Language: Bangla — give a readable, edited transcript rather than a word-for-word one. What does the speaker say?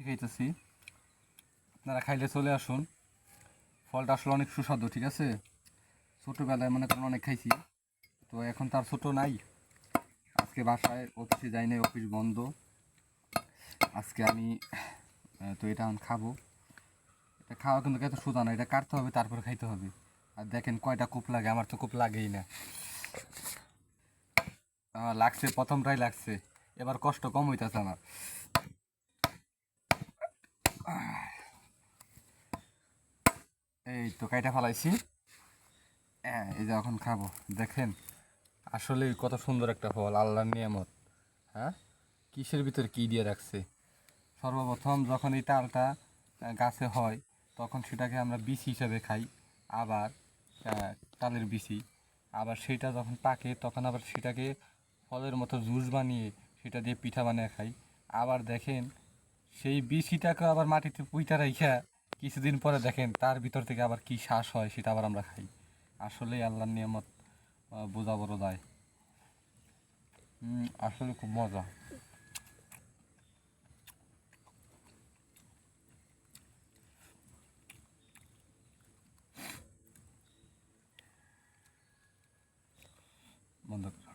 খাইতেছি, আপনারা খাইলে চলে আসুন। ফলটা আসলে অনেক সুস্বাদু, ঠিক আছে। ছোটোবেলায় মনে করেন অনেক খাইছি, তো এখন তার ছোটো নাই। আজকে বাসায় অফিসে যাই নাই, অফিস বন্ধ। আজকে আমি তো এটা এখন খাবো। এটা খাওয়া কিন্তু এত সোজা না, এটা কাটতে হবে তারপরে খাইতে হবে। আর দেখেন কয়টা কোপ লাগে, আমার তো কোপ লাগেই না। লাগছে, প্রথমটাই লাগছে, এবার কষ্ট কম হইতেছে আমার। এই তো কাইটা ফেলাইছি, হ্যাঁ এই যে এখন খাবো। দেখেন আসলে কত সুন্দর একটা ফল, আল্লাহর নিয়ামত। হ্যাঁ, কিসের ভিতরে কী দিয়ে রাখছে। সর্বপ্রথম যখন এই তালটা গাছে হয়, তখন সেটাকে আমরা বিচি হিসাবে খাই। আবার তালের বিচি, আবার সেটা যখন পাকে তখন আবার সেটাকে ফলের মতো জুস বানিয়ে সেটা দিয়ে পিঠা বানিয়ে খাই। আবার দেখেন সেই বিচিটাকে আবার মাটিতে পুঁইতা রাইখা কিছুদিন পরে দেখেন তার ভিতর থেকে আবার কি শ্বাস হয়, সেটা আবার আমরা খাই। আসলেই আল্লাহর নিয়ামত, বোঝা বড় দায়। আসলে খুব মজা। বন্ধ কর।